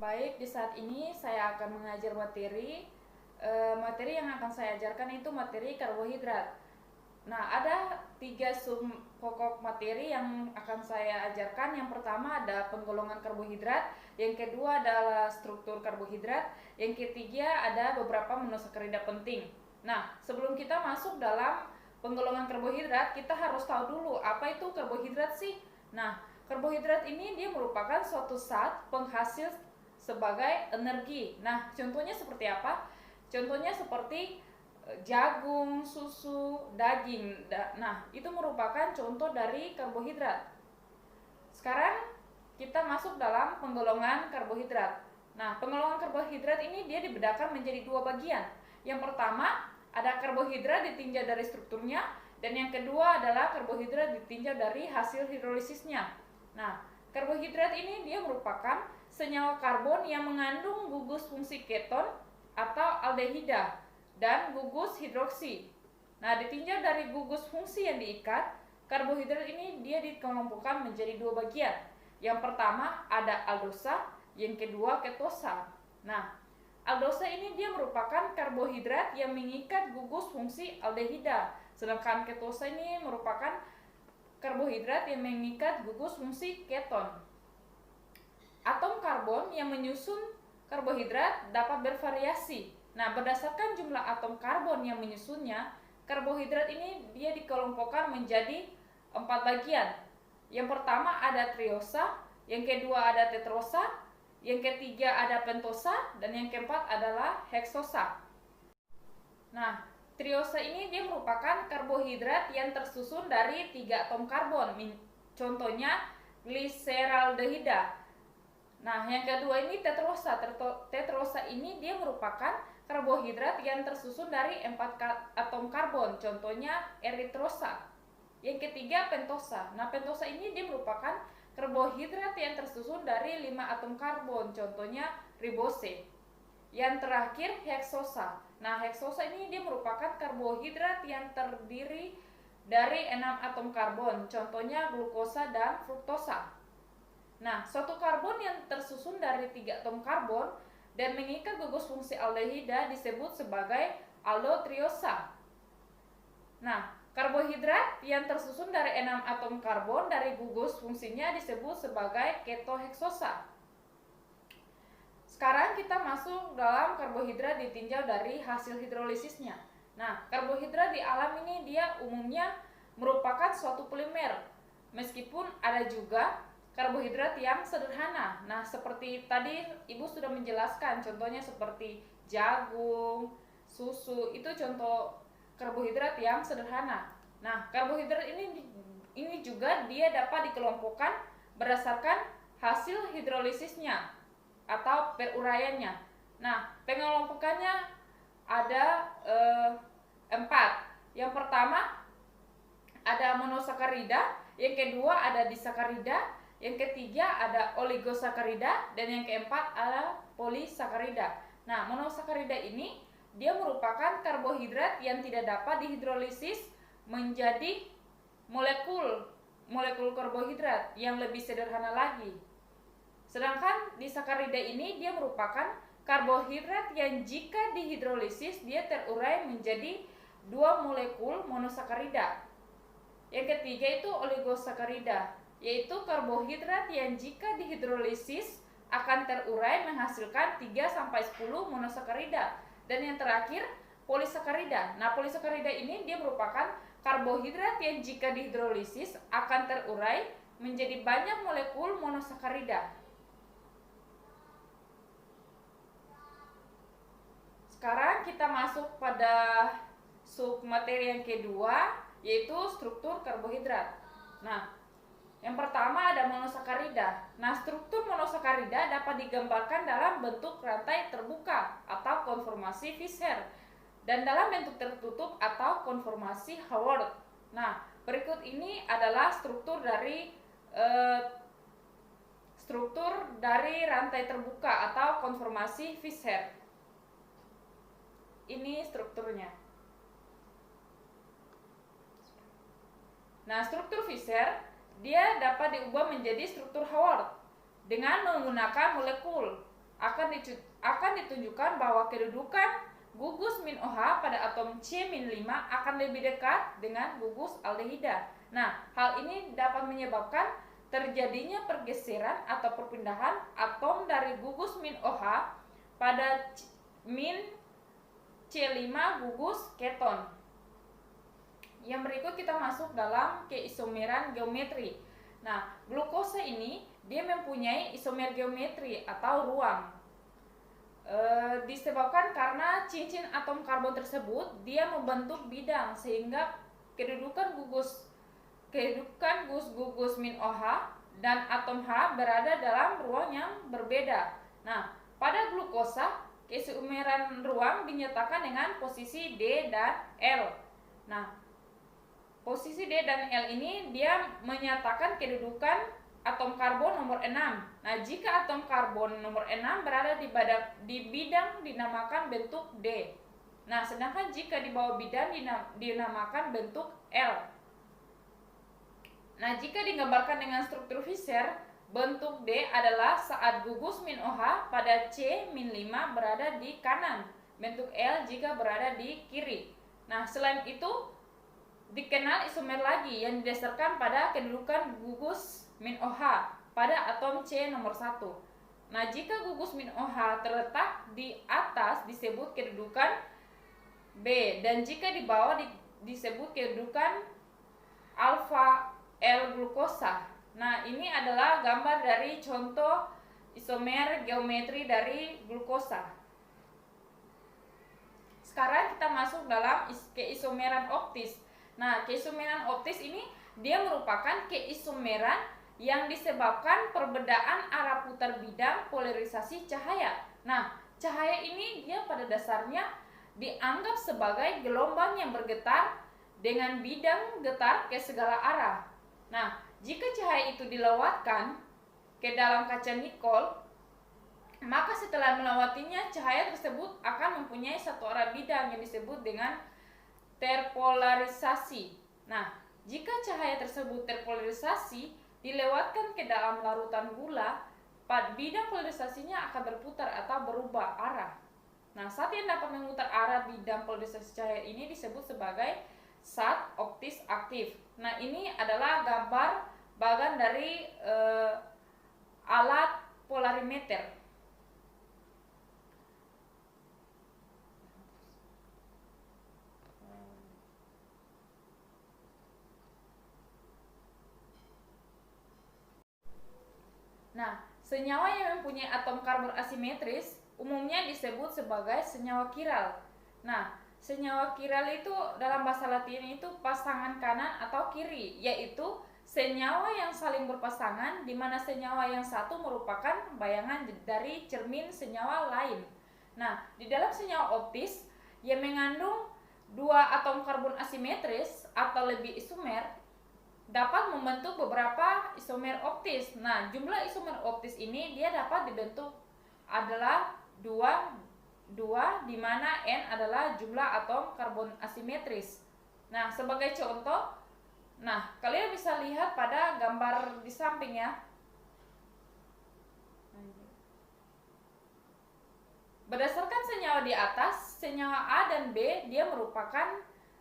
Baik, di saat ini saya akan mengajar materi yang akan saya ajarkan itu materi karbohidrat. Nah, ada 3 sub pokok materi yang akan saya ajarkan. Yang pertama ada penggolongan karbohidrat, yang kedua adalah struktur karbohidrat, yang ketiga ada beberapa monosakarida penting. Nah, sebelum kita masuk dalam penggolongan karbohidrat, kita harus tahu dulu apa itu karbohidrat sih. Nah, karbohidrat ini dia merupakan suatu zat penghasil sebagai energi. Nah, contohnya seperti apa? Contohnya seperti jagung, susu, daging. Nah, itu merupakan contoh dari karbohidrat. Sekarang kita masuk dalam penggolongan karbohidrat. Nah, penggolongan karbohidrat ini dia dibedakan menjadi 2 bagian. Yang pertama, ada karbohidrat ditinjau dari strukturnya, dan yang kedua adalah karbohidrat ditinjau dari hasil hidrolisisnya. Nah, karbohidrat ini dia merupakan senyawa karbon yang mengandung gugus fungsi keton atau aldehida dan gugus hidroksi. Nah, ditinjau dari gugus fungsi yang diikat, karbohidrat ini dia dikelompokkan menjadi 2 bagian. Yang pertama ada aldosa, yang kedua ketosa. Nah, aldosa ini dia merupakan karbohidrat yang mengikat gugus fungsi aldehida, sedangkan ketosa ini merupakan karbohidrat yang mengikat gugus fungsi keton. Atom karbon yang menyusun karbohidrat dapat bervariasi. Nah, berdasarkan jumlah atom karbon yang menyusunnya, karbohidrat ini dia dikelompokkan menjadi 4 bagian. Yang pertama ada triosa, yang kedua ada tetrosa, yang ketiga ada pentosa, dan yang keempat adalah heksosa. Nah, triosa ini dia merupakan karbohidrat yang tersusun dari 3 atom karbon. Contohnya gliseraldehida. Nah, yang kedua ini tetrosa. Tetrosa ini dia merupakan karbohidrat yang tersusun dari 4 atom karbon. Contohnya eritrosa. Yang ketiga pentosa. Nah, pentosa ini dia merupakan karbohidrat yang tersusun dari 5 atom karbon. Contohnya ribose. Yang terakhir heksosa. Nah, heksosa ini dia merupakan karbohidrat yang terdiri dari 6 atom karbon. Contohnya glukosa dan fruktosa. Nah, suatu karbon yang tersusun dari 3 atom karbon dan mengikat gugus fungsi aldehida disebut sebagai aldotriosa. Nah, karbohidrat yang tersusun dari 6 atom karbon dari gugus fungsinya disebut sebagai ketoheksosa. Sekarang kita masuk dalam karbohidrat ditinjau dari hasil hidrolisisnya. Nah, karbohidrat di alam ini dia umumnya merupakan suatu polimer, meskipun ada juga karbohidrat yang sederhana. Nah, seperti tadi Ibu sudah menjelaskan, contohnya seperti jagung, susu, itu contoh karbohidrat yang sederhana. Nah, karbohidrat ini juga dia dapat dikelompokkan berdasarkan hasil hidrolisisnya atau peruraiannya. Nah, pengelompokannya ada 4. Yang pertama ada monosakarida, yang kedua ada disakarida, yang ketiga ada oligosakarida, dan yang keempat ada polisakarida. Nah, monosakarida ini dia merupakan karbohidrat yang tidak dapat dihidrolisis menjadi molekul karbohidrat yang lebih sederhana lagi. Sedangkan disakarida ini dia merupakan karbohidrat yang jika dihidrolisis dia terurai menjadi 2 molekul monosakarida. Yang ketiga itu oligosakarida, yaitu karbohidrat yang jika dihidrolisis akan terurai menghasilkan 3-10 monosakarida. Dan yang terakhir polisakarida. Nah, polisakarida ini dia merupakan karbohidrat yang jika dihidrolisis akan terurai menjadi banyak molekul monosakarida. Sekarang kita masuk pada submateri yang kedua, yaitu struktur karbohidrat. Nah, yang pertama ada monosakarida. Nah, struktur monosakarida dapat digambarkan dalam bentuk rantai terbuka atau konformasi Fischer dan dalam bentuk tertutup atau konformasi Haworth. Nah, berikut ini adalah struktur dari rantai terbuka atau konformasi Fischer. Ini strukturnya. Nah, struktur Fischer dia dapat diubah menjadi struktur Haworth dengan menggunakan molekul. akan ditunjukkan bahwa kedudukan gugus min OH pada atom C-5 akan lebih dekat dengan gugus aldehida. Nah, hal ini dapat menyebabkan terjadinya pergeseran atau perpindahan atom dari gugus min OH pada min C5 gugus keton. Yang berikut kita masuk dalam keisomeran geometri. Nah, glukosa ini dia mempunyai isomer geometri atau ruang. Disebabkan karena cincin atom karbon tersebut dia membentuk bidang sehingga kedudukan gugus min OH dan atom H berada dalam ruang yang berbeda. Nah, pada glukosa keisomeran ruang dinyatakan dengan posisi D dan L. Nah, posisi D dan L ini dia menyatakan kedudukan atom karbon nomor 6. Nah, jika atom karbon nomor 6 berada di bidang dinamakan bentuk D. Nah, sedangkan jika di bawah bidang dinamakan bentuk L. Nah, jika digambarkan dengan struktur Fischer, bentuk D adalah saat gugus min OH pada C-5 berada di kanan, bentuk L jika berada di kiri. Nah, selain itu dikenal isomer lagi yang didasarkan pada kedudukan gugus min OH pada atom C nomor 1. Nah, jika gugus min OH terletak di atas disebut kedudukan B, dan jika di bawah disebut kedudukan alfa L glukosa. Nah, ini adalah gambar dari contoh isomer geometri dari glukosa. Sekarang kita masuk dalam keisomeran optis. Nah, keisomeran optis ini dia merupakan keisomeran yang disebabkan perbedaan arah putar bidang polarisasi cahaya. Nah, cahaya ini dia pada dasarnya dianggap sebagai gelombang yang bergetar dengan bidang getar ke segala arah. Nah, jika cahaya itu dilewatkan ke dalam kaca nikol, maka setelah melewatinya cahaya tersebut akan mempunyai satu arah bidang yang disebut dengan terpolarisasi. Nah, jika cahaya tersebut terpolarisasi dilewatkan ke dalam larutan gula, bidang polarisasinya akan berputar atau berubah arah. Nah, saat yang dapat memutar arah bidang polarisasi cahaya ini disebut sebagai zat optis aktif. Nah, ini adalah gambar bagan dari alat polarimeter. Nah, senyawa yang mempunyai atom karbon asimetris umumnya disebut sebagai senyawa kiral. Nah, senyawa kiral itu dalam bahasa Latin itu pasangan kanan atau kiri, yaitu senyawa yang saling berpasangan di mana senyawa yang satu merupakan bayangan dari cermin senyawa lain. Nah, di dalam senyawa optis yang mengandung dua atom karbon asimetris atau lebih isomer dapat membentuk beberapa isomer optis. Nah, jumlah isomer optis ini dia dapat dibentuk adalah 2 di mana N adalah jumlah atom karbon asimetris. Nah, sebagai contoh, nah kalian bisa lihat pada gambar di samping ya. Berdasarkan senyawa di atas, senyawa A dan B dia merupakan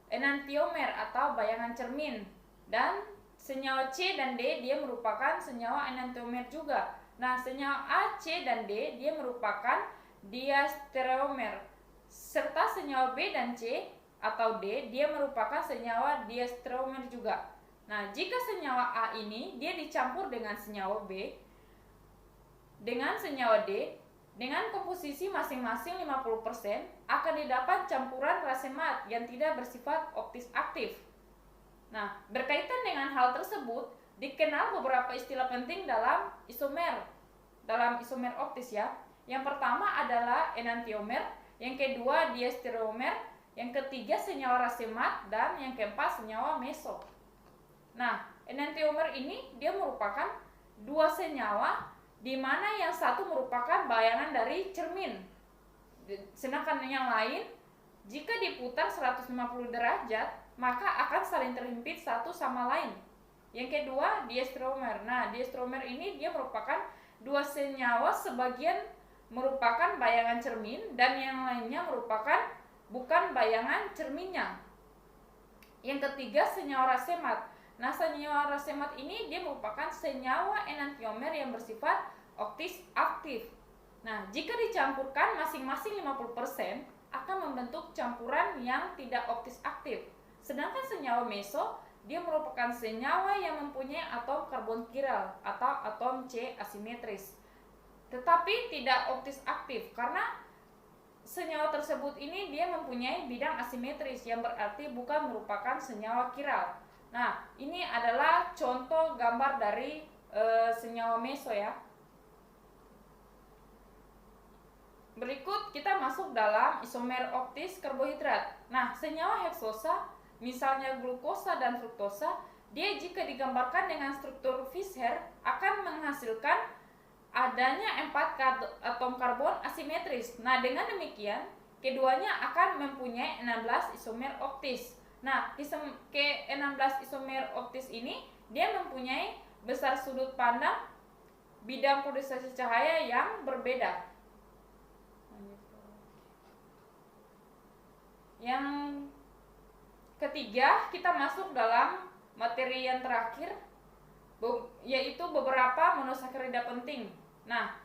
enantiomer atau bayangan cermin, dan senyawa C dan D dia merupakan senyawa enantiomer juga. Nah, senyawa A, C, dan D dia merupakan diastereomer, serta senyawa B dan C atau D dia merupakan senyawa diastereomer juga. Nah, jika senyawa A ini dia dicampur dengan senyawa B dengan senyawa D dengan komposisi masing-masing 50%, akan didapat campuran racemat yang tidak bersifat optis aktif. Nah, berkaitan dengan hal tersebut, dikenal beberapa istilah penting dalam isomer optis ya. Yang pertama adalah enantiomer, yang kedua diastereomer, yang ketiga senyawa racemat, dan yang keempat senyawa meso. Nah, enantiomer ini dia merupakan dua senyawa di mana yang satu merupakan bayangan dari cermin, sedangkan yang lain jika diputar 150 derajat maka akan saling terhimpit satu sama lain. Yang kedua diastereomer. Nah, diastereomer ini dia merupakan dua senyawa sebagian merupakan bayangan cermin dan yang lainnya merupakan bukan bayangan cerminnya. Yang ketiga, senyawa rasemat. Nah, senyawa rasemat ini dia merupakan senyawa enantiomer yang bersifat oktis aktif. Nah, jika dicampurkan masing-masing 50% akan membentuk campuran yang tidak oktis aktif. Sedangkan senyawa meso dia merupakan senyawa yang mempunyai atom karbon chiral atau atom C asimetris. Tetapi tidak oktis aktif karena senyawa tersebut ini dia mempunyai bidang asimetris yang berarti bukan merupakan senyawa chiral. Nah, ini adalah contoh gambar dari senyawa meso ya. Berikut kita masuk dalam isomer oktis karbohidrat. Nah, senyawa heksosa, misalnya glukosa dan fruktosa, dia jika digambarkan dengan struktur Fischer akan menghasilkan adanya 4 atom karbon asimetris. Nah, dengan demikian keduanya akan mempunyai 16 isomer oktis. Nah, ke-16 isomer oktis ini dia mempunyai besar sudut pandang bidang polarisasi cahaya yang berbeda. Yang ketiga, kita masuk dalam materi yang terakhir, yaitu beberapa monosakarida penting. Nah,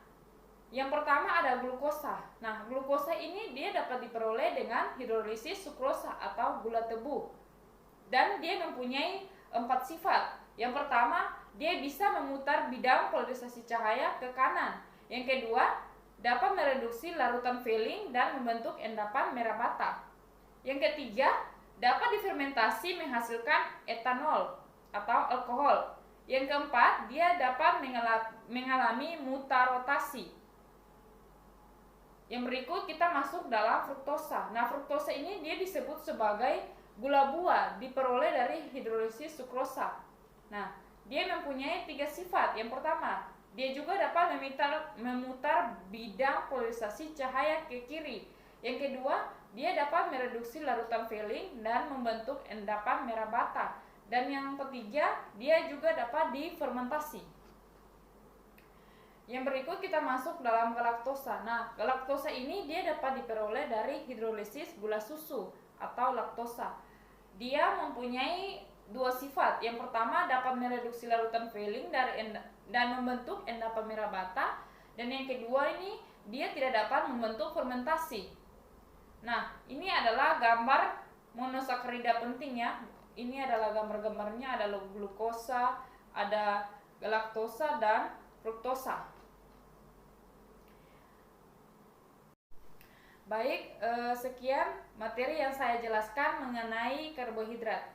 yang pertama ada glukosa. Nah, glukosa ini dia dapat diperoleh dengan hidrolisis sukrosa atau gula tebu. Dan dia mempunyai 4 sifat. Yang pertama, dia bisa memutar bidang polarisasi cahaya ke kanan. Yang kedua, dapat mereduksi larutan Fehling dan membentuk endapan merah bata. Yang ketiga, dapat difermentasi menghasilkan etanol atau alkohol. Yang keempat, dia dapat mengalami mutarotasi. Yang berikut kita masuk dalam fruktosa. Nah, fruktosa ini dia disebut sebagai gula buah, diperoleh dari hidrolisis sukrosa. Nah, dia mempunyai 3 sifat. Yang pertama, dia juga dapat memutar bidang polarisasi cahaya ke kiri. Yang kedua, dia dapat mereduksi larutan Fehling dan membentuk endapan merah bata. Dan yang ketiga, dia juga dapat difermentasi. Yang berikut kita masuk dalam galaktosa. Nah, galaktosa ini dia dapat diperoleh dari hidrolisis gula susu atau laktosa. Dia mempunyai 2 sifat. Yang pertama, dapat mereduksi larutan Fehling dan membentuk endapan merah bata. Dan yang kedua ini, dia tidak dapat membentuk fermentasi. Nah, ini adalah gambar monosakarida penting ya. Ini adalah gambar-gambarnya, ada glukosa, ada galaktosa dan fruktosa. Baik, sekian materi yang saya jelaskan mengenai karbohidrat.